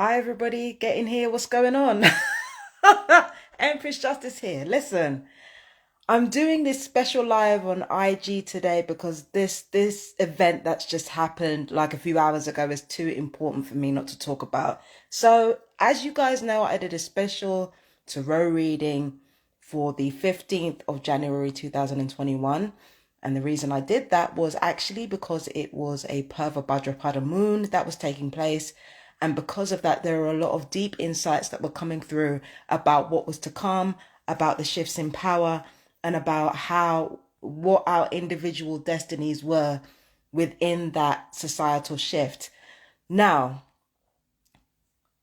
Hi everybody, get in here. What's going on? Empress Justice here. Listen, I'm doing this special live on IG today because this event that's just happened like a few hours ago is too important for me not to talk about. So, as you guys know, I did a special tarot reading for the 15th of January 2021. And the reason I did that was actually because it was a Purva Bhadrapada moon that was taking place. And because of that, there are a lot of deep insights that were coming through about what was to come, about the shifts in power, and about what our individual destinies were within that societal shift. Now,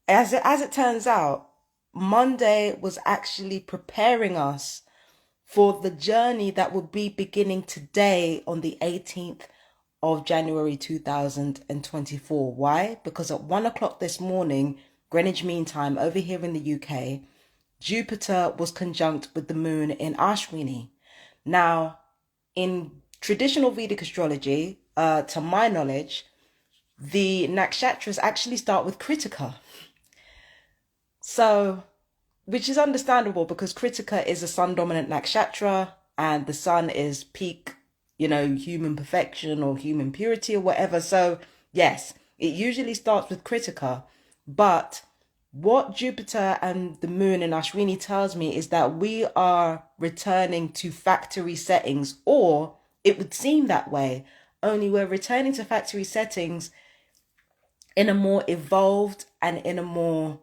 as it turns out, Monday was actually preparing us for the journey that will be beginning today on the 18th of January 2024. Why? Because at 1 o'clock this morning, Greenwich Mean Time over here in the UK, Jupiter was conjunct with the moon in Ashwini. Now, in traditional Vedic astrology, to my knowledge, the nakshatras actually start with Kritika. So, which is understandable because Kritika is a sun dominant nakshatra and the sun is peak, human perfection or human purity or whatever. So, yes, it usually starts with Kritika. But what Jupiter and the moon in Ashwini tells me is that we are returning to factory settings, or it would seem that way, only we're returning to factory settings in a more evolved and in a more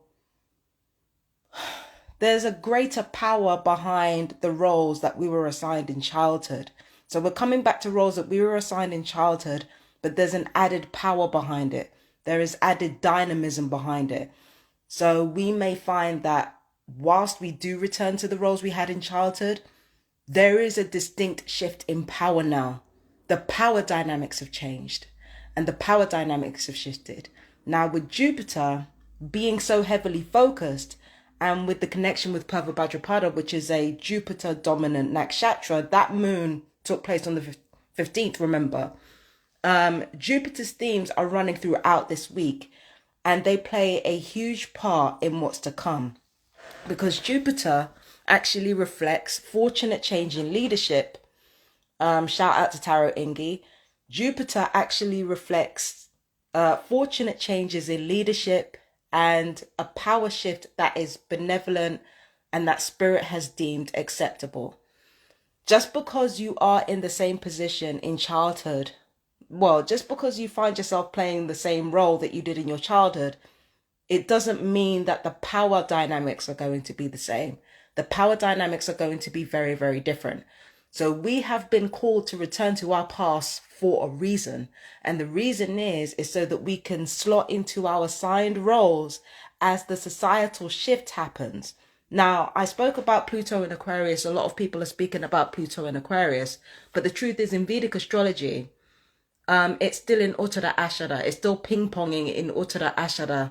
there's a greater power behind the roles that we were assigned in childhood. So we're coming back to roles that we were assigned in childhood, but there's an added power behind it. There is added dynamism behind it. So we may find that whilst we do return to the roles we had in childhood, there is a distinct shift in power now. The power dynamics have changed and the power dynamics have shifted. Now with Jupiter being so heavily focused, and with the connection with Purva Bhadrapada, which is a Jupiter dominant nakshatra, that moon took place on the 15th, remember. Jupiter's themes are running throughout this week, and they play a huge part in what's to come. Because Jupiter actually reflects fortunate change in leadership. Shout out to Tarot Ingi. Jupiter actually reflects fortunate changes in leadership and a power shift that is benevolent and that spirit has deemed acceptable. Just because you are in the same position in childhood, just because you find yourself playing the same role that you did in your childhood, it doesn't mean that the power dynamics are going to be the same. The power dynamics are going to be very, very different. So we have been called to return to our past for a reason. And the reason is so that we can slot into our assigned roles as the societal shift happens. Now, I spoke about Pluto in Aquarius. A lot of people are speaking about Pluto in Aquarius. But the truth is, in Vedic astrology, it's still in Uttara Ashada. It's still ping-ponging in Uttara Ashada.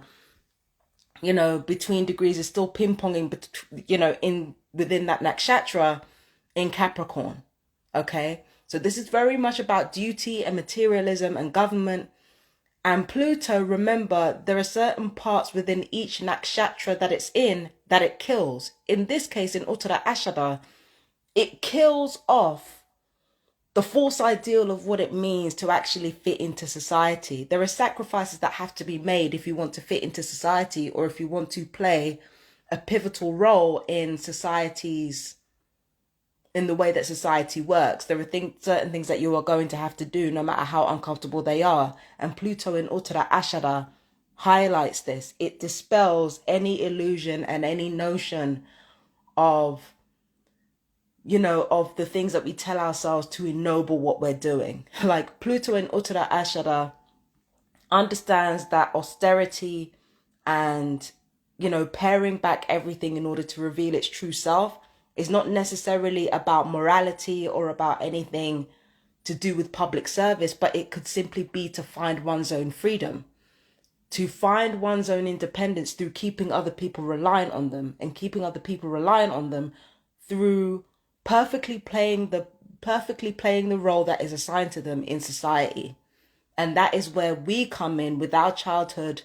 Between degrees is still ping-ponging, within that nakshatra in Capricorn. Okay, so this is very much about duty and materialism and government. And Pluto, remember, there are certain parts within each nakshatra that it's in that it kills. In this case, in Uttara Ashada, it kills off the false ideal of what it means to actually fit into society. There are sacrifices that have to be made if you want to fit into society, or if you want to play a pivotal role in society's in the way that society works. There are certain things that you are going to have to do no matter how uncomfortable they are. And Pluto in Uttara Ashada highlights this. It dispels any illusion and any notion of, of the things that we tell ourselves to ennoble what we're doing. Like Pluto in Uttara Ashada understands that austerity and, paring back everything in order to reveal its true self is not necessarily about morality or about anything to do with public service, but it could simply be to find one's own freedom, to find one's own independence through keeping other people reliant on them, and keeping other people reliant on them through perfectly playing the role that is assigned to them in society. And that is where we come in with our childhood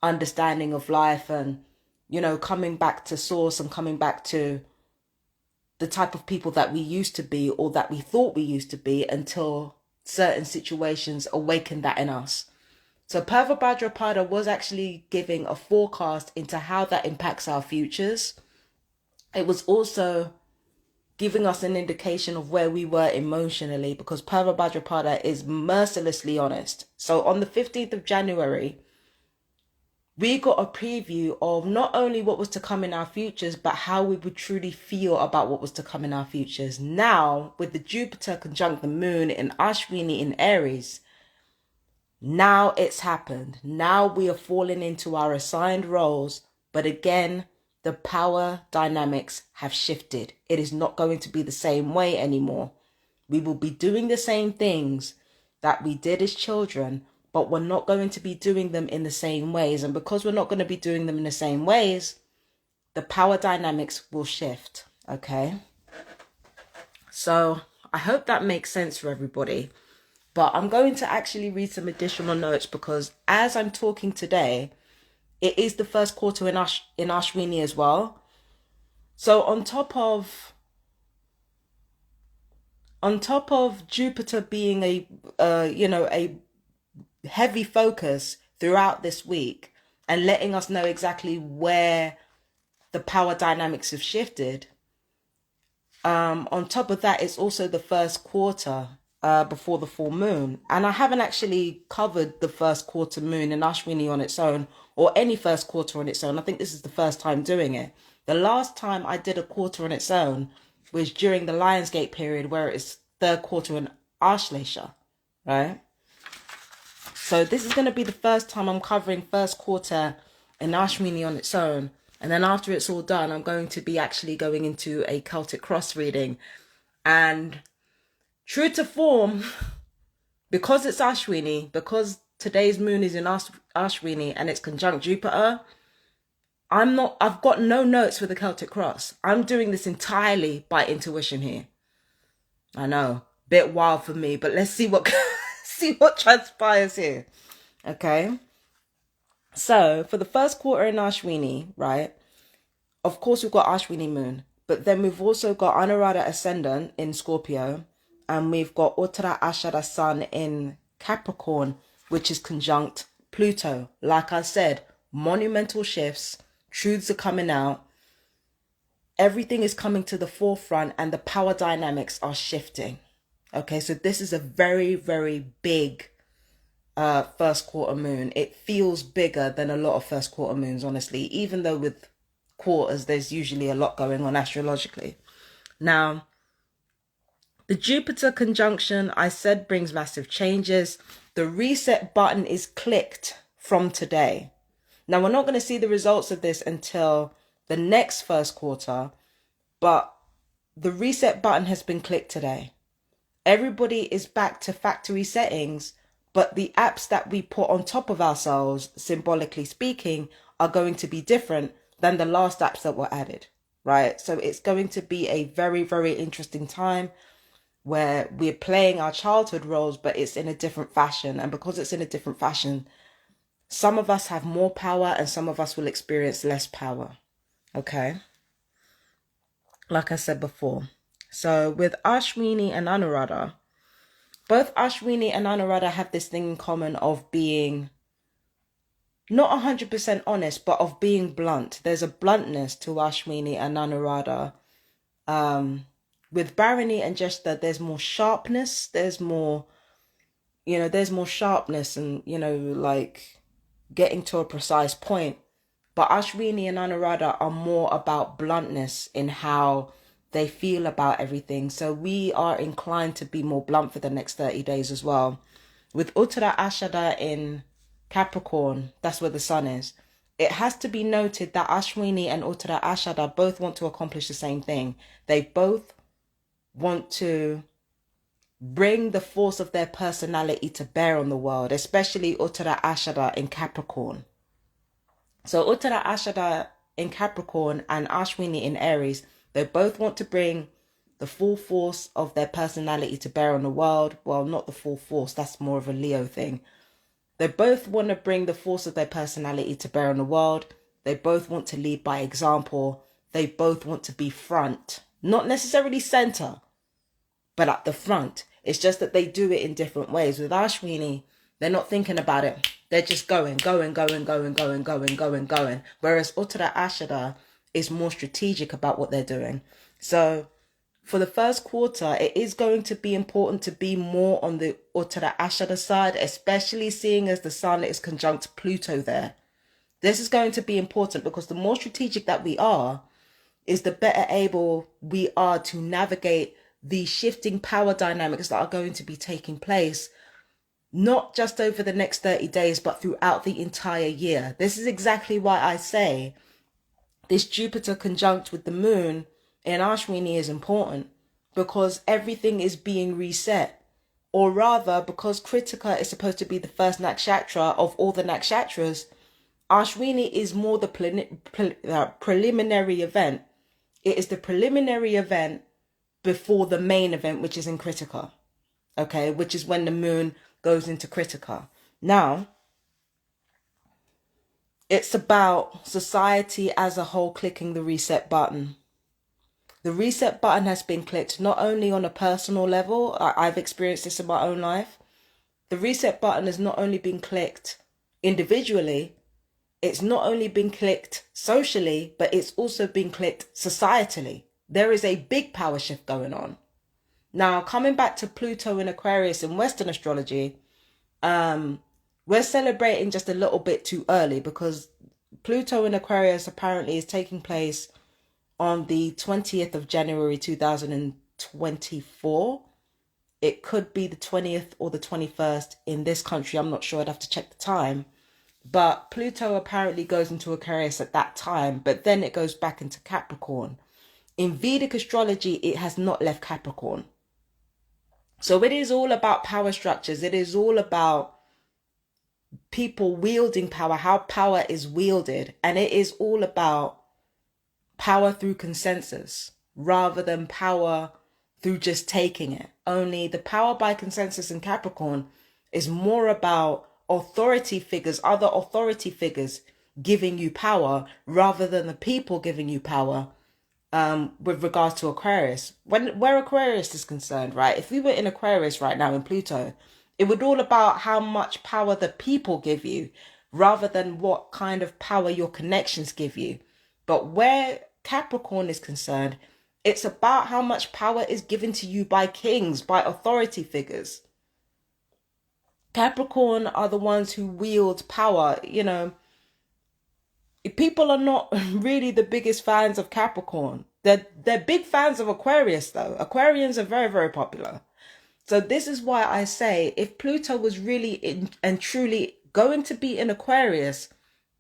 understanding of life, and, you know, coming back to source and coming back to the type of people that we used to be, or that we thought we used to be, until certain situations awakened that in us. So Purva Bhadrapada was actually giving a forecast into how that impacts our futures. It was also giving us an indication of where we were emotionally, because Purva Bhadrapada is mercilessly honest. So on the 15th of January, we got a preview of not only what was to come in our futures, but how we would truly feel about what was to come in our futures. Now, with the Jupiter conjunct the moon in Ashwini in Aries, now it's happened. Now we are falling into our assigned roles. But again, the power dynamics have shifted. It is not going to be the same way anymore. We will be doing the same things that we did as children, but we're not going to be doing them in the same ways. And because we're not going to be doing them in the same ways, the power dynamics will shift. Okay? So I hope that makes sense for everybody. But I'm going to actually read some additional notes, because as I'm talking today, it is the first quarter in Ashwini as well. So on top of Jupiter being a heavy focus throughout this week and letting us know exactly where the power dynamics have shifted, on top of that, it's also the first quarter before the full moon. And I haven't actually covered the first quarter moon in Ashwini on its own, or any first quarter on its own. I think this is the first time doing it. The last time I did a quarter on its own was during the Lionsgate period, where it's third quarter in Ashlesha, right? So this is going to be the first time I'm covering first quarter in Ashwini on its own. And then after it's all done, I'm going to be actually going into a Celtic cross reading. And true to form, because it's Ashwini, because today's moon is in Ashwini and it's conjunct Jupiter, I've got no notes for the Celtic cross. I'm doing this entirely by intuition here. I know, bit wild for me, but let's see what transpires here. Okay. So for the first quarter in Ashwini, right? Of course, we've got Ashwini moon, but then we've also got Anuradha ascendant in Scorpio, and we've got Uttara Ashada sun in Capricorn, which is conjunct Pluto. Like I said, monumental shifts, truths are coming out, everything is coming to the forefront, and the power dynamics are shifting. Okay, so this is a very, very big first quarter moon. It feels bigger than a lot of first quarter moons, honestly, even though with quarters there's usually a lot going on astrologically. Now, the Jupiter conjunction, I said, brings massive changes. The reset button is clicked from today. Now, we're not going to see the results of this until the next first quarter, but the reset button has been clicked today. Everybody is back to factory settings, but the apps that we put on top of ourselves, symbolically speaking, are going to be different than the last apps that were added, right? So it's going to be a very, very interesting time where we're playing our childhood roles, but it's in a different fashion. And because it's in a different fashion, some of us have more power and some of us will experience less power, okay? Like I said before. So with Ashwini and Anuradha, both Ashwini and Anuradha have this thing in common of being not 100% honest, but of being blunt. There's a bluntness to Ashwini and Anuradha. With Bharani and Jeshta, there's more sharpness. There's more sharpness and, like getting to a precise point. But Ashwini and Anuradha are more about bluntness in how they feel about everything. So we are inclined to be more blunt for the next 30 days as well. With Uttara Ashada in Capricorn, that's where the sun is. It has to be noted that Ashwini and Uttara Ashada both want to accomplish the same thing. They both want to bring the force of their personality to bear on the world, especially Uttara Ashada in Capricorn. So Uttara Ashada in Capricorn and Ashwini in Aries, they both want to bring the full force of their personality to bear on the world. Well, not the full force, that's more of a Leo thing. They both want to bring the force of their personality to bear on the world. They both want to lead by example. They both want to be front, not necessarily center, but at the front. It's just that they do it in different ways. With Ashwini, they're not thinking about it. They're just going. Whereas Uttara Ashada is more strategic about what they're doing. So for the first quarter, it is going to be important to be more on the Uttara Ashada side, especially seeing as the sun is conjunct Pluto there. This is going to be important because the more strategic that we are, is the better able we are to navigate the shifting power dynamics that are going to be taking place, not just over the next 30 days, but throughout the entire year. This is exactly why I say this Jupiter conjunct with the moon in Ashwini is important, because everything is being reset. Or rather, because Kritika is supposed to be the first nakshatra of all the nakshatras, Ashwini is more the preliminary event. It is the preliminary event before the main event, which is in Kritika. Okay, which is when the moon goes into Kritika. Now, it's about society as a whole clicking the reset button. The reset button has been clicked not only on a personal level, I've experienced this in my own life. The reset button has not only been clicked individually, it's not only been clicked socially, but it's also been clicked societally. There is a big power shift going on. Now, coming back to Pluto in Aquarius in Western astrology, we're celebrating just a little bit too early, because Pluto in Aquarius apparently is taking place on the 20th of January 2024. It could be the 20th or the 21st in this country. I'm not sure. I'd have to check the time. But Pluto apparently goes into Aquarius at that time, but then it goes back into Capricorn. In Vedic astrology, it has not left Capricorn. So it is all about power structures. It is all about people wielding power, how power is wielded. And it is all about power through consensus rather than power through just taking it. Only the power by consensus in Capricorn is more about authority figures, other authority figures giving you power rather than the people giving you power. With regards to Aquarius, where Aquarius is concerned, right? If we were in Aquarius right now in Pluto, it would all about how much power the people give you rather than what kind of power your connections give you. But where Capricorn is concerned, it's about how much power is given to you by kings, by authority figures. Capricorn are the ones who wield power. You know, people are not really the biggest fans of Capricorn. They're big fans of Aquarius, though. Aquarians are very, very popular. So this is why I say, if Pluto was really and truly going to be in Aquarius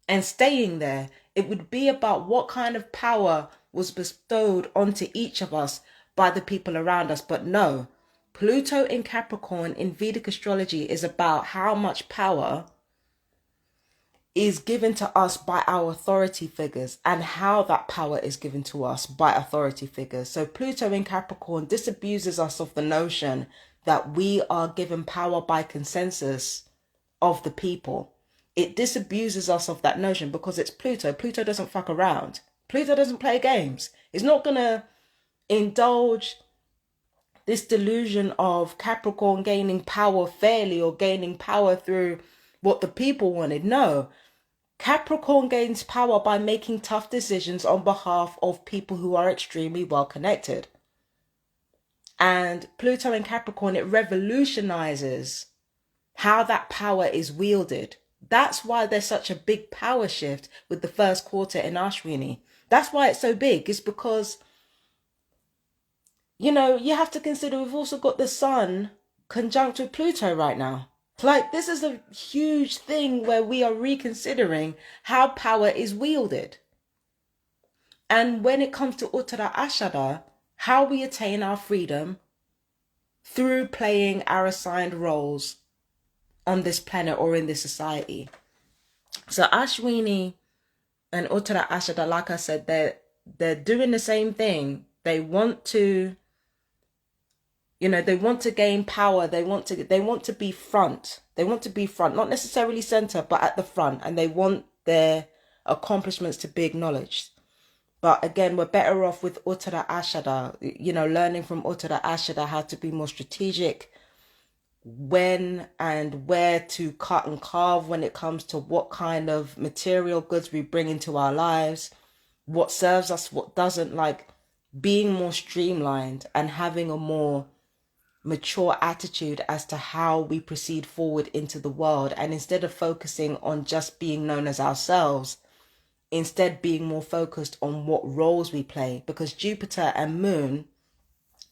and staying there, it would be about what kind of power was bestowed onto each of us by the people around us. But no, Pluto in Capricorn in Vedic astrology is about how much power is given to us by our authority figures and how that power is given to us by authority figures. So Pluto in Capricorn disabuses us of the notion that we are given power by consensus of the people. It disabuses us of that notion because it's Pluto. Pluto doesn't fuck around. Pluto doesn't play games. It's not going to indulge this delusion of Capricorn gaining power fairly or gaining power through what the people wanted. No. Capricorn gains power by making tough decisions on behalf of people who are extremely well connected. And Pluto in Capricorn, it revolutionizes how that power is wielded. That's why there's such a big power shift with the first quarter in Ashwini. That's why it's so big. It's because, you know, you have to consider we've also got the sun conjunct with Pluto right now. Like, this is a huge thing where we are reconsidering how power is wielded. And when it comes to Uttara Ashada, how we attain our freedom through playing our assigned roles on this planet or in this society. So Ashwini and Uttara Ashada, like I said, they're doing the same thing. They want to You know, they want to gain power. They want to be front. They want to be front, not necessarily center, but at the front. And they want their accomplishments to be acknowledged. But again, we're better off with Uttara Ashada, you know, learning from Uttara Ashada how to be more strategic, when and where to cut and carve when it comes to what kind of material goods we bring into our lives, what serves us, what doesn't, like being more streamlined and having a more mature attitude as to how we proceed forward into the world. And instead of focusing on just being known as ourselves, instead being more focused on what roles we play, because Jupiter and Moon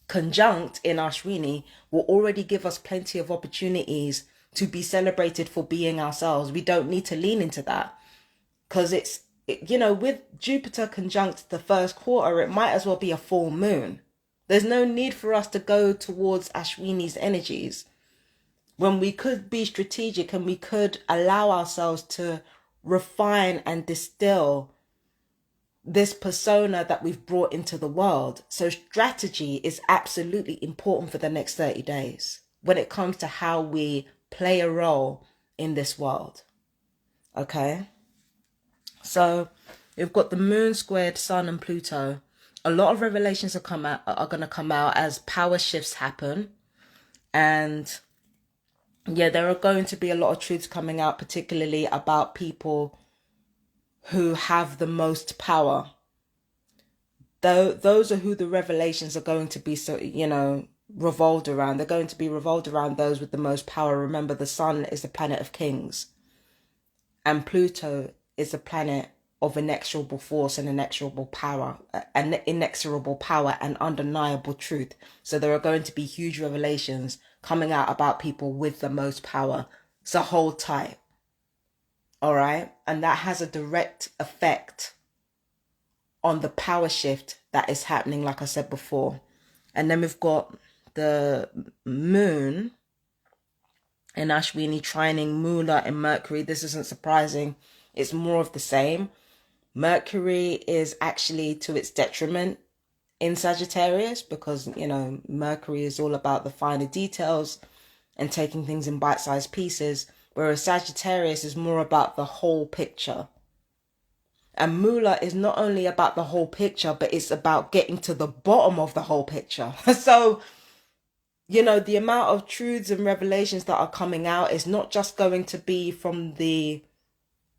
conjunct in Ashwini will already give us plenty of opportunities to be celebrated for being ourselves. We don't need to lean into that, because you know, with Jupiter conjunct the first quarter, it might as well be a full moon. There's no need for us to go towards Ashwini's energies when we could be strategic and we could allow ourselves to refine and distill this persona that we've brought into the world. So strategy is absolutely important for the next 30 days when it comes to how we play a role in this world. Okay? So we've got the moon squared Sun and Pluto. A lot of revelations are going to come out as power shifts happen. And yeah, there are going to be a lot of truths coming out, particularly about people who have the most power. Though those are who the revelations are going to be, so, you know, revolved around. They're going to be revolved around those with the most power. Remember, the sun is the planet of kings, and Pluto is a planet of inexorable force and inexorable power, and undeniable truth. So there are going to be huge revelations coming out about people with the most power. So hold tight. All right. And that has a direct effect on the power shift that is happening, like I said before. And then we've got the moon in Ashwini trining Mula and Mercury. This isn't surprising. It's more of the same. Mercury is actually to its detriment in Sagittarius, because, you know, Mercury is all about the finer details and taking things in bite-sized pieces, whereas Sagittarius is more about the whole picture. And Mula is not only about the whole picture, but it's about getting to the bottom of the whole picture. So, you know, the amount of truths and revelations that are coming out is not just going to be from the,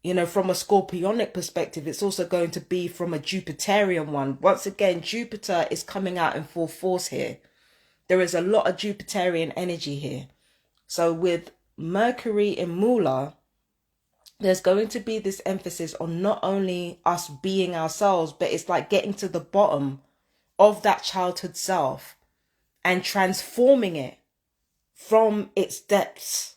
you know, from a Scorpionic perspective. It's also going to be from a Jupiterian one. Once again, Jupiter is coming out in full force here. There is a lot of Jupiterian energy here. So with Mercury in Mula, there's going to be this emphasis on not only us being ourselves, but it's like getting to the bottom of that childhood self and transforming it from its depths.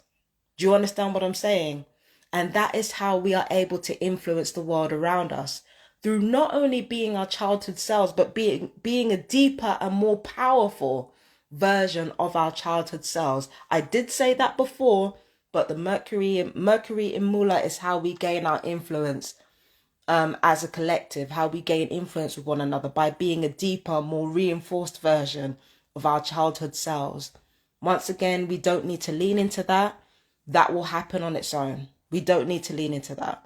Do you understand what I'm saying? And that is how we are able to influence the world around us, through not only being our childhood selves, but being a deeper and more powerful version of our childhood selves. I did say that before, but the Mercury in Mula is how we gain our influence as a collective, how we gain influence with one another, by being a deeper, more reinforced version of our childhood selves. Once again, we don't need to lean into that. That will happen on its own. We don't need to lean into that.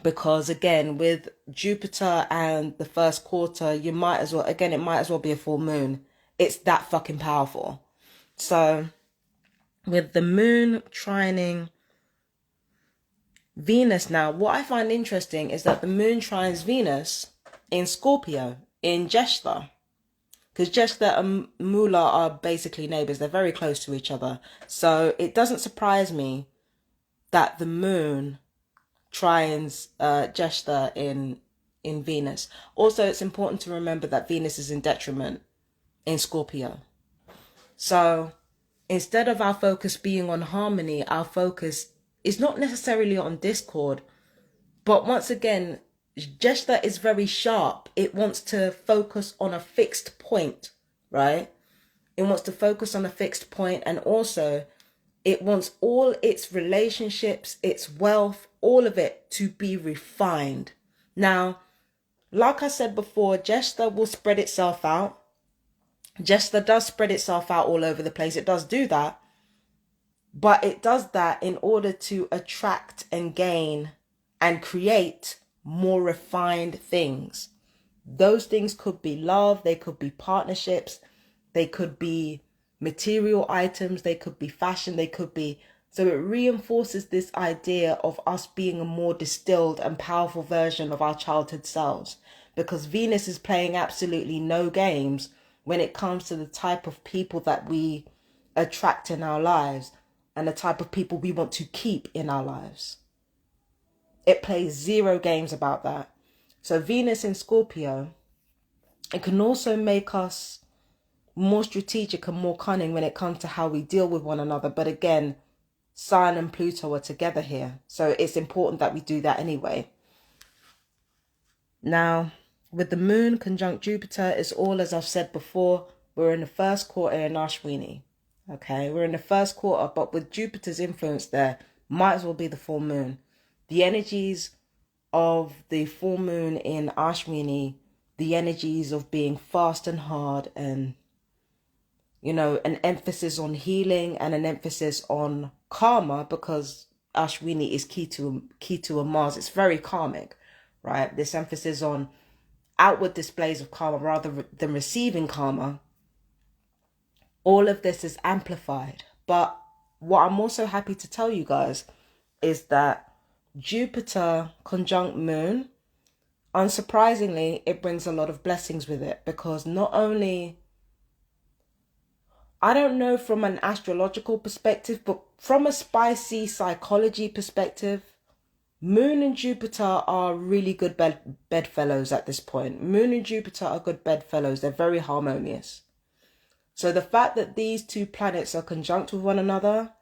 Because again, with Jupiter and the first quarter, it might as well be a full moon. It's that fucking powerful. So with the moon trining Venus now, what I find interesting is that the moon trines Venus in Scorpio, in Jeshta. Because Jeshta and Mula are basically neighbors. They're very close to each other. So it doesn't surprise me that the moon trines Jeshta in Venus. Also, it's important to remember that Venus is in detriment in Scorpio. So instead of our focus being on harmony, our focus is not necessarily on discord. But once again, Jeshta is very sharp. It wants to focus on a fixed point, right? It wants to focus on a fixed point, and also it wants all its relationships, its wealth, all of it to be refined. Now, like I said before, Jeshta will spread itself out. Jester does spread itself out all over the place. It does do that. But it does that in order to attract and gain and create more refined things. Those things could be love, they could be partnerships, they could be material items, they could be fashion, they could be... So it reinforces this idea of us being a more distilled and powerful version of our childhood selves. Because Venus is playing absolutely no games when it comes to the type of people that we attract in our lives and the type of people we want to keep in our lives. It plays zero games about that. So Venus in Scorpio, it can also make us more strategic and more cunning when it comes to how we deal with one another. But again, Saturn and Pluto are together here. So it's important that we do that anyway. Now, with the moon conjunct Jupiter, it's all as I've said before. We're in the first quarter in Ashwini. Okay, we're in the first quarter, but with Jupiter's influence there, might as well be the full moon. The energies of the full moon in Ashwini, the energies of being fast and hard and, you know, an emphasis on healing and an emphasis on karma, because Ashwini is key to a Mars. It's very karmic, right? This emphasis on outward displays of karma rather than receiving karma. All of this is amplified. But what I'm also happy to tell you guys is that Jupiter conjunct moon, unsurprisingly, it brings a lot of blessings with it, because not only, I don't know from an astrological perspective, but from a spicy psychology perspective, Moon and Jupiter are really good bedfellows at this point. Moon and Jupiter are good bedfellows. They're very harmonious. So the fact that these two planets are conjunct with one another,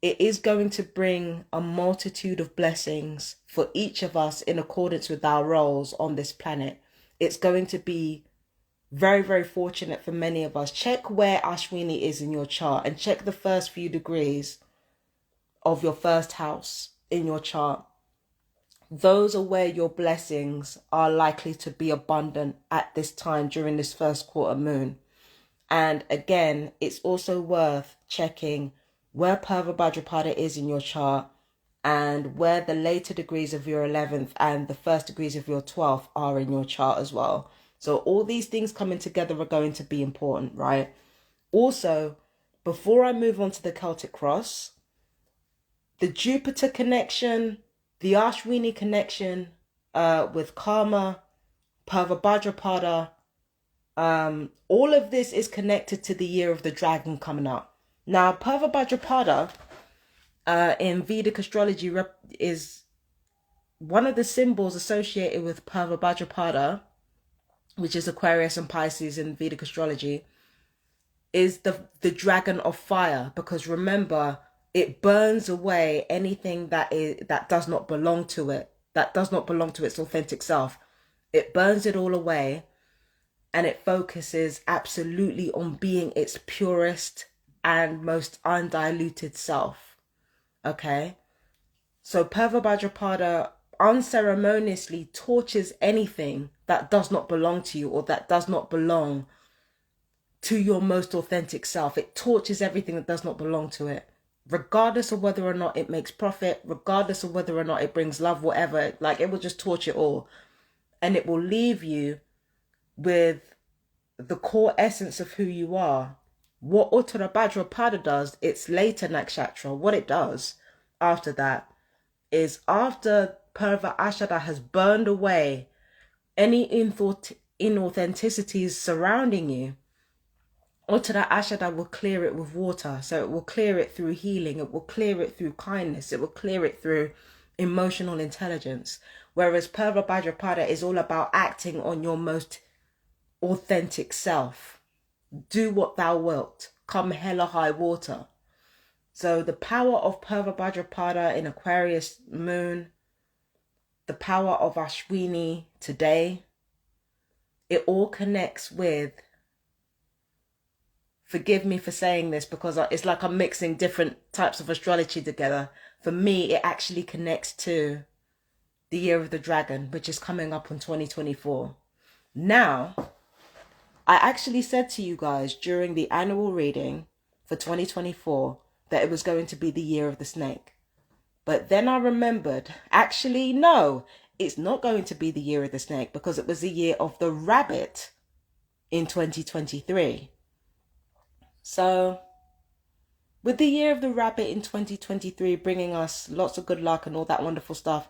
it is going to bring a multitude of blessings for each of us in accordance with our roles on this planet. It's going to be very, very fortunate for many of us. Check where Ashwini is in your chart and check the first few degrees of your first house in your chart. Those are where your blessings are likely to be abundant at this time during this first quarter moon. And again, it's also worth checking where Purva Bhadrapada is in your chart and where the later degrees of your 11th and the first degrees of your 12th are in your chart as well. So all these things coming together are going to be important, right? Also, before I move on to the Celtic cross, the Jupiter connection, the Ashwini connection with Karma, Purva Bhadrapada, all of this is connected to the year of the dragon coming up. Now, Purva Bhadrapada in Vedic astrology is one of the symbols associated with Purva Bhadrapada, which is Aquarius and Pisces in Vedic astrology, is the dragon of fire. Because remember, it burns away anything that does not belong to it, that does not belong to its authentic self. It burns it all away, and it focuses absolutely on being its purest and most undiluted self. Okay? So Purva Bhadrapada unceremoniously torches anything that does not belong to you or that does not belong to your most authentic self. It torches everything that does not belong to it, regardless of whether or not it makes profit, regardless of whether or not it brings love, whatever. Like, it will just torch it all, and it will leave you with the core essence of who you are. What Uttara Bhadrapada does, its later nakshatra, what it does after that is, after Purva Ashada has burned away any inauthenticities surrounding you, Uttara Ashada will clear it with water. So it will clear it through healing, it will clear it through kindness, it will clear it through emotional intelligence. Whereas Purva Bhadrapada is all about acting on your most authentic self. Do what thou wilt, come hell or high water. So the power of Purva Bhadrapada in Aquarius moon, the power of Ashwini today, it all connects with, forgive me for saying this because it's like I'm mixing different types of astrology together. For me, it actually connects to the year of the dragon, which is coming up in 2024. Now, I actually said to you guys during the annual reading for 2024 that it was going to be the year of the snake. But then I remembered, actually, no, it's not going to be the year of the snake because it was the year of the rabbit in 2023. So with the year of the rabbit in 2023 bringing us lots of good luck and all that wonderful stuff,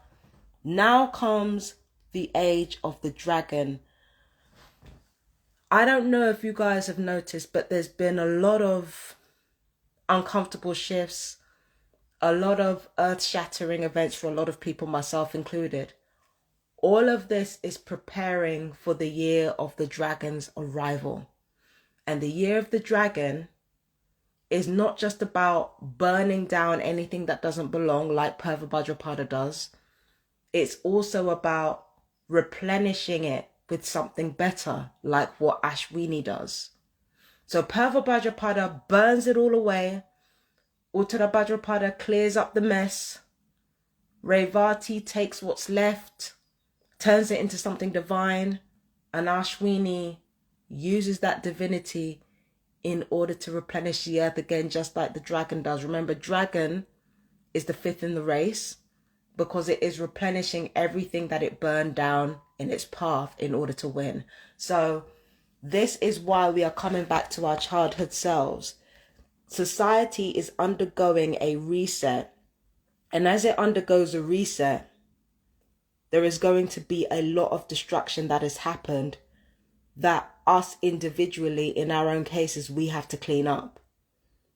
now comes the age of the dragon. I don't know if you guys have noticed, but there's been a lot of uncomfortable shifts, a lot of earth-shattering events for a lot of people, myself included. All of this is preparing for the year of the dragon's arrival. And the year of the dragon is not just about burning down anything that doesn't belong like Purva Bhadrapada does. It's also about replenishing it with something better like what Ashwini does. So Purva Bhadrapada burns it all away. Uttara Bhadrapada clears up the mess. Revati takes what's left, turns it into something divine, and Ashwini uses that divinity in order to replenish the earth again, just like the dragon does. Remember, dragon is the fifth in the race because it is replenishing everything that it burned down in its path in order to win. So this is why we are coming back to our childhood selves. Society is undergoing a reset. And as it undergoes a reset, there is going to be a lot of destruction that has happened that us individually, in our own cases, we have to clean up.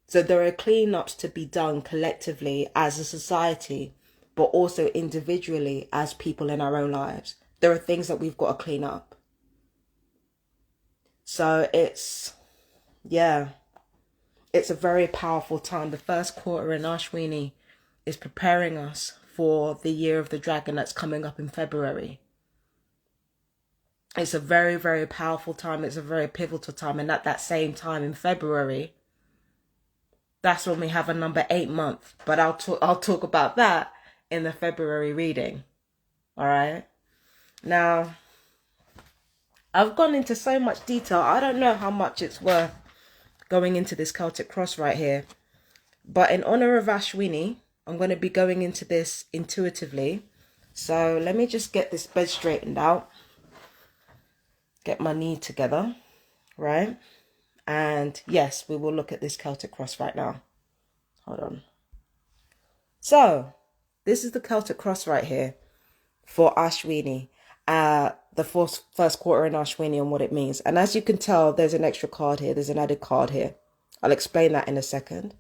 So there are cleanups to be done collectively as a society, but also individually as people in our own lives. There are things that we've got to clean up. So it's a very powerful time. The first quarter in Ashwini is preparing us for the year of the dragon that's coming up in February. It's a very, very powerful time. It's a very pivotal time. And at that same time in February, that's when we have a number 8 month. But I'll talk about that in the February reading. All right. Now, I've gone into so much detail. I don't know how much it's worth going into this Celtic cross right here. But in honor of Ashwini, I'm going to be going into this intuitively. So let me just get this bed straightened out. Get my knee together, right? And yes, we will look at this Celtic cross right now. Hold on. So this is the Celtic cross right here for Ashwini. The first quarter in Ashwini and what it means. And as you can tell, there's an extra card here. There's an added card here. I'll explain that in a second.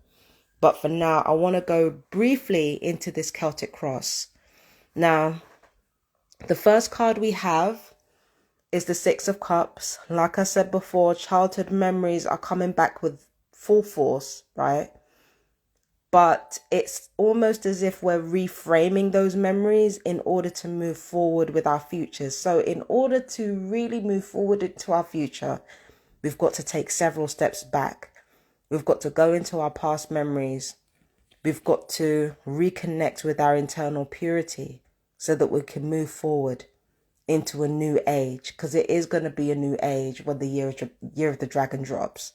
But for now, I want to go briefly into this Celtic cross. Now, the first card we have is the Six of Cups. Like I said before, childhood memories are coming back with full force, right? But it's almost as if we're reframing those memories in order to move forward with our futures. So in order to really move forward into our future, we've got to take several steps back. We've got to go into our past memories. We've got to reconnect with our internal purity so that we can move forward into a new age, because it is going to be a new age when the year of the dragon drops,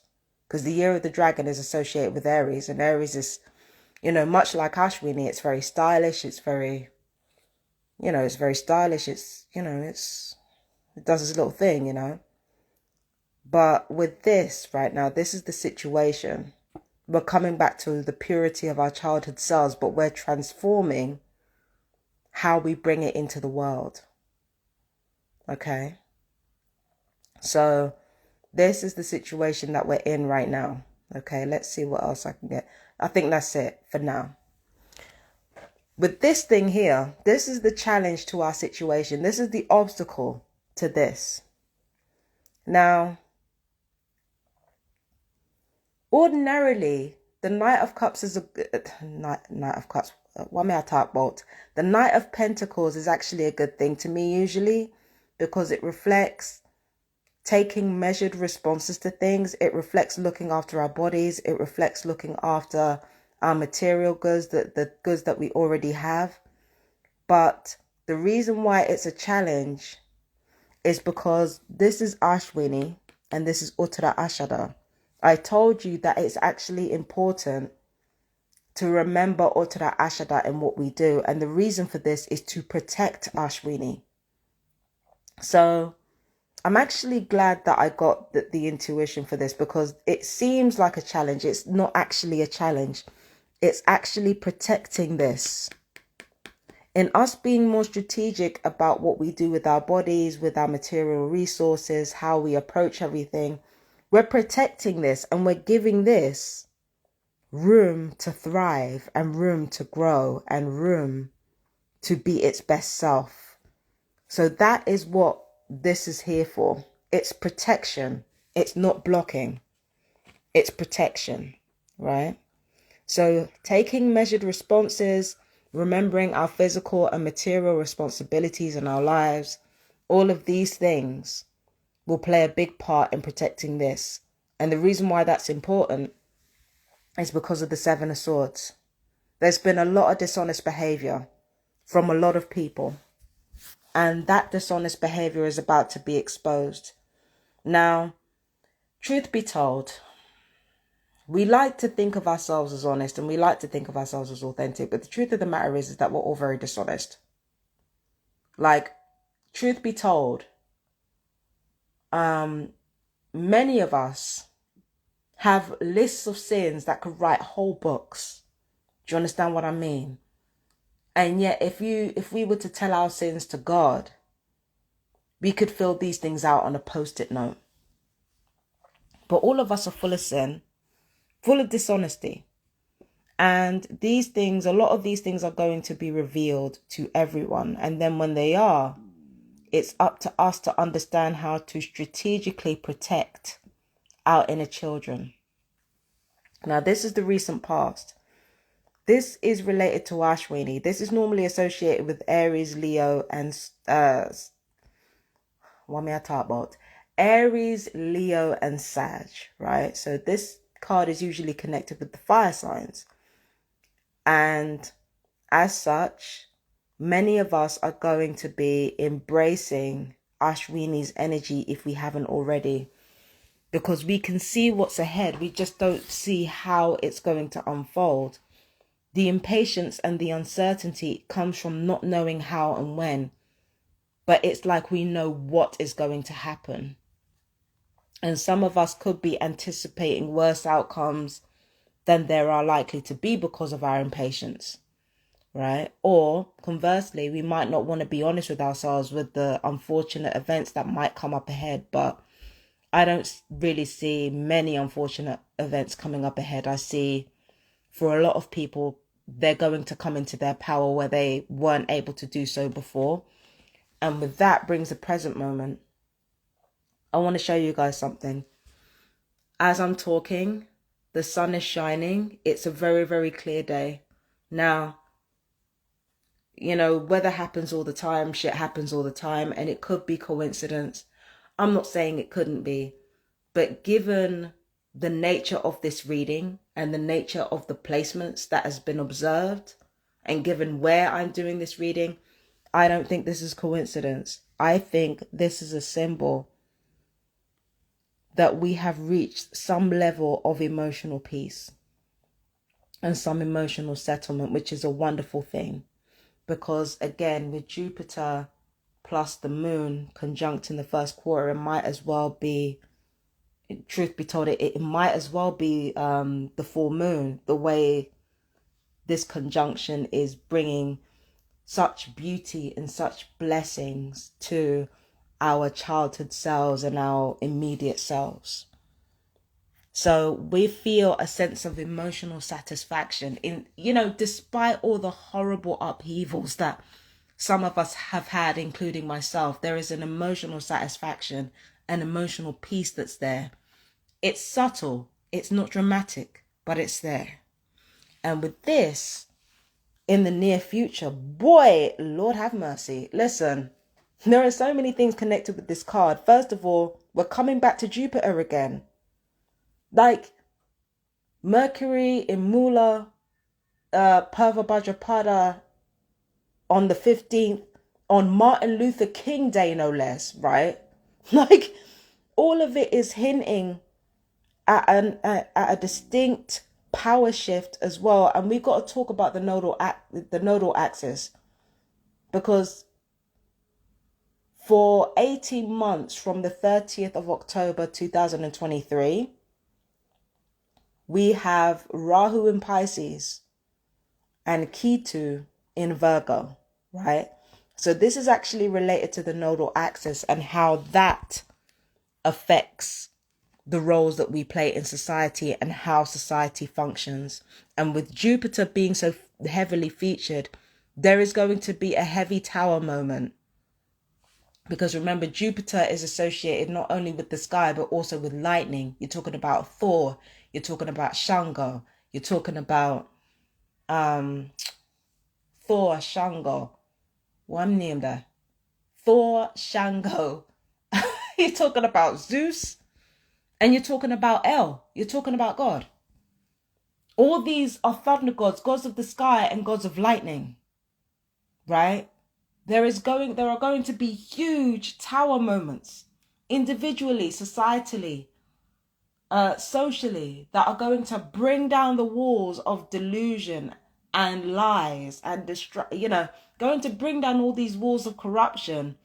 because the year of the dragon is associated with Aries, and Aries is, much like Ashwini, it's very stylish, it's very stylish, it does its little thing, but with this right now, this is the situation. We're coming back to the purity of our childhood selves, but we're transforming how we bring it into the world. Okay, so this is the situation that we're in right now. Okay, let's see what else I can get. I think that's it for now. With this thing here, this is the challenge to our situation. This is the obstacle to this. Now, ordinarily, the Knight of Cups is Knight of Cups. What may I talk about? The Knight of Pentacles is actually a good thing to me usually, because it reflects taking measured responses to things. It reflects looking after our bodies. It reflects looking after our material goods, the goods that we already have. But the reason why it's a challenge is because this is Ashwini and this is Uttara Ashada. I told you that it's actually important to remember Uttara Ashada in what we do. And the reason for this is to protect Ashwini. So I'm actually glad that I got the intuition for this, because it seems like a challenge. It's not actually a challenge. It's actually protecting this. In us being more strategic about what we do with our bodies, with our material resources, how we approach everything, we're protecting this, and we're giving this room to thrive and room to grow and room to be its best self. So that is what this is here for. It's protection. It's not blocking. It's protection, right? So taking measured responses, remembering our physical and material responsibilities in our lives, all of these things will play a big part in protecting this. And the reason why that's important is because of the Seven of Swords. There's been a lot of dishonest behavior from a lot of people, and that dishonest behavior is about to be exposed. Now, truth be told, we like to think of ourselves as honest, and we like to think of ourselves as authentic, but the truth of the matter is that we're all very dishonest. Like, truth be told, many of us have lists of sins that could write whole books. Do you understand what I mean? And yet, if we were to tell our sins to God, we could fill these things out on a post-it note. But all of us are full of sin, full of dishonesty. And a lot of these things are going to be revealed to everyone. And then when they are, it's up to us to understand how to strategically protect our inner children. Now, this is the recent past. This is related to Ashwini. This is normally associated with Aries, Leo, and what may I talk about? Aries, Leo, and Sag, right? So this card is usually connected with the fire signs. And as such, many of us are going to be embracing Ashwini's energy if we haven't already, because we can see what's ahead. We just don't see how it's going to unfold. The impatience and the uncertainty comes from not knowing how and when, but it's like we know what is going to happen. And some of us could be anticipating worse outcomes than there are likely to be because of our impatience, right? Or conversely, we might not want to be honest with ourselves with the unfortunate events that might come up ahead, but I don't really see many unfortunate events coming up ahead. I see for a lot of people, they're going to come into their power where they weren't able to do so before. And with that brings the present moment. I want to show you guys something. As I'm talking, the sun is shining. It's a very, very clear day. Now, weather happens all the time, shit happens all the time, and it could be coincidence. I'm not saying it couldn't be, but given the nature of this reading and the nature of the placements that has been observed, and given where I'm doing this reading, I don't think this is coincidence. I think this is a symbol that we have reached some level of emotional peace and some emotional settlement, which is a wonderful thing. Because again, with Jupiter plus the moon conjunct in the first quarter, it might as well be, truth be told, it might as well be the full moon, the way this conjunction is bringing such beauty and such blessings to our childhood selves and our immediate selves. So we feel a sense of emotional satisfaction in, despite all the horrible upheavals that some of us have had, including myself, there is an emotional satisfaction, an emotional peace that's there. It's subtle, it's not dramatic, but it's there. And with this, in the near future, boy, Lord have mercy. Listen, there are so many things connected with this card. First of all, we're coming back to Jupiter again. Like Mercury in Mula, Purva Bhadrapada on the 15th, on Martin Luther King Day, no less, right? Like, all of it is hinting at a distinct power shift as well. And we've got to talk about the nodal axis, because for 18 months from the 30th of October 2023, we have Rahu in Pisces and Ketu in Virgo, right? So this is actually related to the nodal axis and how that affects the roles that we play in society and how society functions. And with Jupiter being so heavily featured, there is going to be a heavy tower moment. Because remember, Jupiter is associated not only with the sky, but also with lightning. You're talking about Thor. You're talking about Shango. You're talking about Thor, Shango. One name there. Thor, Shango. You're talking about Zeus. And you're talking about El. You're talking about God. All these are thunder gods, gods of the sky and gods of lightning. Right? There are going to be huge tower moments, individually, societally, socially, that are going to bring down the walls of delusion and lies and going to bring down all these walls of corruption.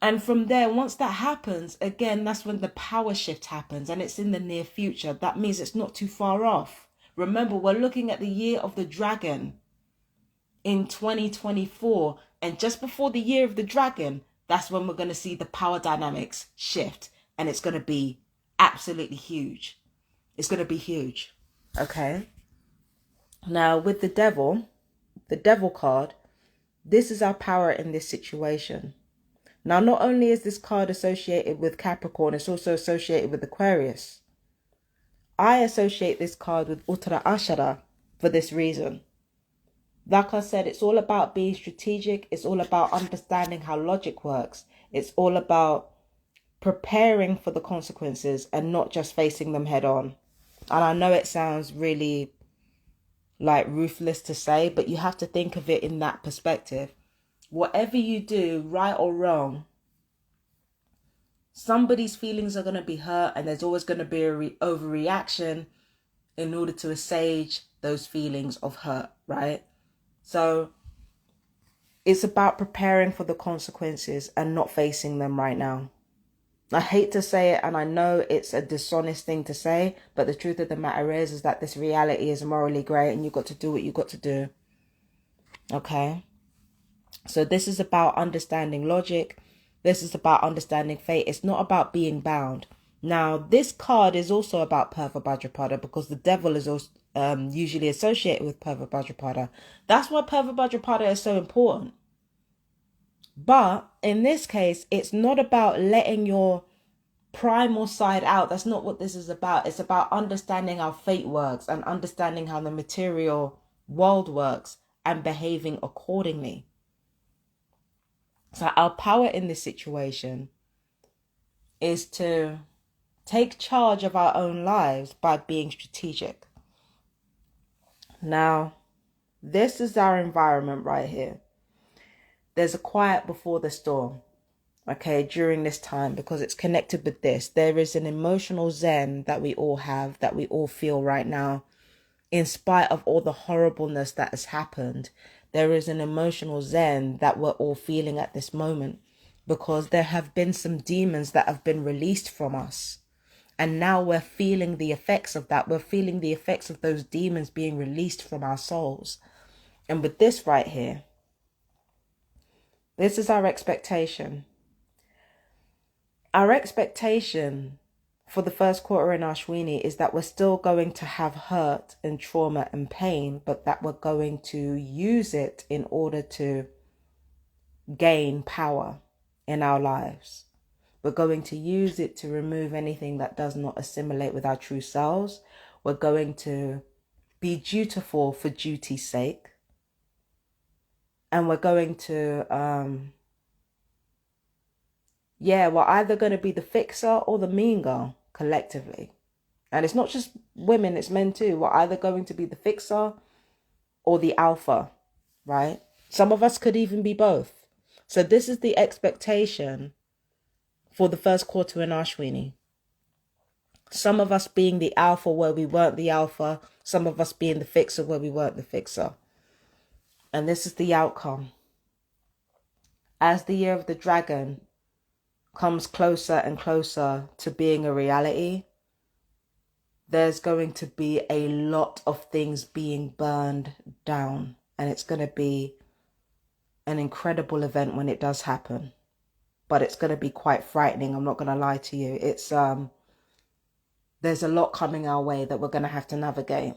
And from there, once that happens, again, that's when the power shift happens, and it's in the near future. That means it's not too far off. Remember, we're looking at the year of the dragon in 2024, and just before the year of the dragon, that's when we're going to see the power dynamics shift, and it's going to be absolutely huge. It's going to be huge. Okay. Now, with the devil card, this is our power in this situation. Now, not only is this card associated with Capricorn, it's also associated with Aquarius. I associate this card with Uttara Ashara for this reason. Like I said, it's all about being strategic. It's all about understanding how logic works. It's all about preparing for the consequences and not just facing them head on. And I know it sounds really like ruthless to say, but you have to think of it in that perspective. Whatever you do, right or wrong, somebody's feelings are going to be hurt, and there's always going to be a overreaction in order to assuage those feelings of hurt, right? So it's about preparing for the consequences and not facing them right now. I hate to say it, and I know it's a dishonest thing to say, but the truth of the matter is that this reality is morally grey, and you've got to do what you've got to do. Okay? So this is about understanding logic. This is about understanding fate. It's not about being bound. Now, this card is also about Purva Bhadrapada, because the devil is also usually associated with Purva Bhadrapada. That's why Purva Bhadrapada is so important. But in this case, it's not about letting your primal side out. That's not what this is about. It's about understanding how fate works and understanding how the material world works and behaving accordingly. So our power in this situation is to take charge of our own lives by being strategic. Now, this is our environment right here. There's a quiet before the storm, okay, during this time, because it's connected with this. There is an emotional zen that we all have, that we all feel right now. In spite of all the horribleness that has happened, there is an emotional zen that we're all feeling at this moment, because there have been some demons that have been released from us. And now we're feeling the effects of that. We're feeling the effects of those demons being released from our souls. And with this right here, this is our expectation. Our expectation for the first quarter in Ashwini is that we're still going to have hurt and trauma and pain, but that we're going to use it in order to gain power in our lives. We're going to use it to remove anything that does not assimilate with our true selves. We're going to be dutiful for duty's sake. And we're going to, we're either going to be the fixer or the mean girl collectively. And it's not just women, it's men too. We're either going to be the fixer or the alpha, right? Some of us could even be both. So this is the expectation for the first quarter in Ashwini. Some of us being the alpha where we weren't the alpha. Some of us being the fixer where we weren't the fixer. And this is the outcome. As the year of the dragon comes closer and closer to being a reality, there's going to be a lot of things being burned down. And it's going to be an incredible event when it does happen. But it's going to be quite frightening. I'm not going to lie to you. It's there's a lot coming our way that we're going to have to navigate.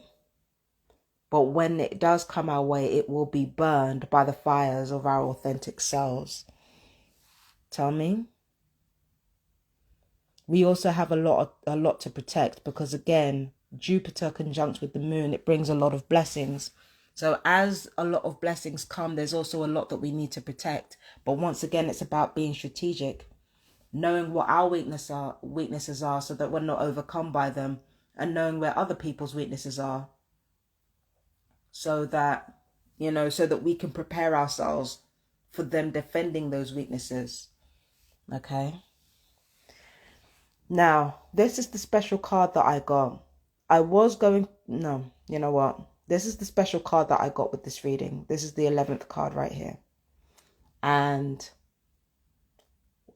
But when it does come our way, it will be burned by the fires of our authentic selves. Tell me. We also have a lot to protect, because again, Jupiter conjunct with the moon, it brings a lot of blessings. So as a lot of blessings come, there's also a lot that we need to protect. But once again, it's about being strategic, knowing what our weaknesses are so that we're not overcome by them, and knowing where other people's weaknesses are so that, so that we can prepare ourselves for them defending those weaknesses. Okay. Now, this is the special card that I got. You know what? This is the special card that I got with this reading. This is the 11th card right here. And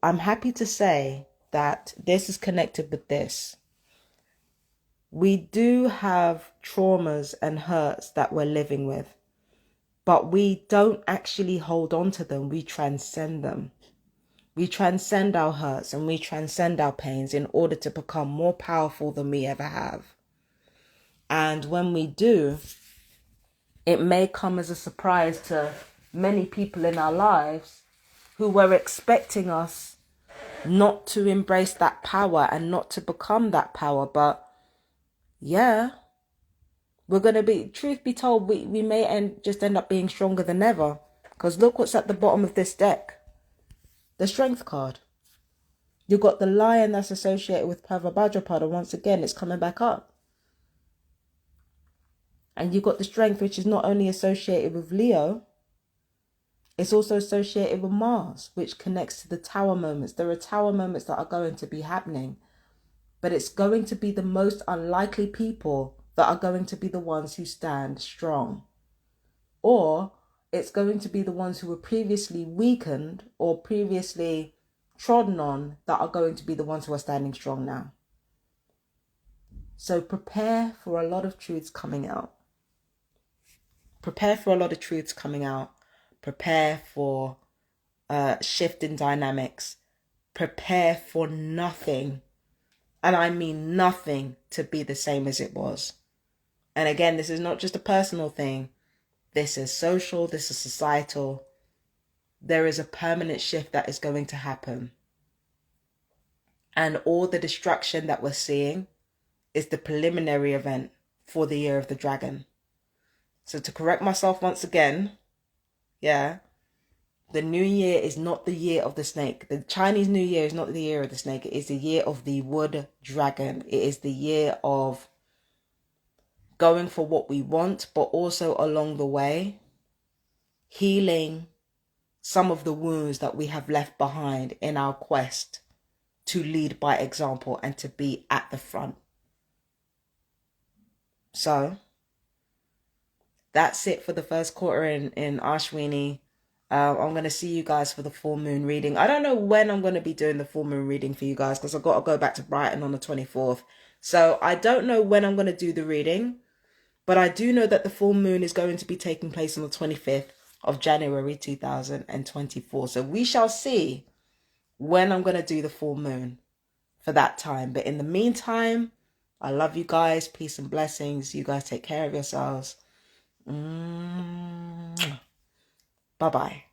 I'm happy to say that this is connected with this. We do have traumas and hurts that we're living with, but we don't actually hold on to them. We transcend them. We transcend our hurts and we transcend our pains in order to become more powerful than we ever have. And when we do, it may come as a surprise to many people in our lives who were expecting us not to embrace that power and not to become that power. But yeah, we're going to be, truth be told, we may end up being stronger than ever. Because look what's at the bottom of this deck. The Strength card. You've got the Lion that's associated with Pavabadrapada. Once again, it's coming back up. And you've got the Strength, which is not only associated with Leo, it's also associated with Mars, which connects to the Tower moments. There are Tower moments that are going to be happening, but it's going to be the most unlikely people that are going to be the ones who stand strong. Or it's going to be the ones who were previously weakened or previously trodden on that are going to be the ones who are standing strong now. So prepare for a lot of truths coming out. Prepare for a lot of truths coming out. Prepare for shift in dynamics. Prepare for nothing, and I mean nothing, to be the same as it was. And again, this is not just a personal thing. This is social, this is societal. There is a permanent shift that is going to happen. And all the destruction that we're seeing is the preliminary event for the year of the dragon. So to correct myself once again, the new year is not the year of the snake. The Chinese New Year is not the year of the snake. It is the year of the wood dragon. It is the year of going for what we want, but also along the way, healing some of the wounds that we have left behind in our quest to lead by example and to be at the front. So that's it for the first quarter in Ashwini. I'm going to see you guys for the full moon reading. I don't know when I'm going to be doing the full moon reading for you guys, because I've got to go back to Brighton on the 24th. So I don't know when I'm going to do the reading, but I do know that the full moon is going to be taking place on the 25th of January 2024. So we shall see when I'm going to do the full moon for that time. But in the meantime, I love you guys. Peace and blessings. You guys take care of yourselves. Bye-bye.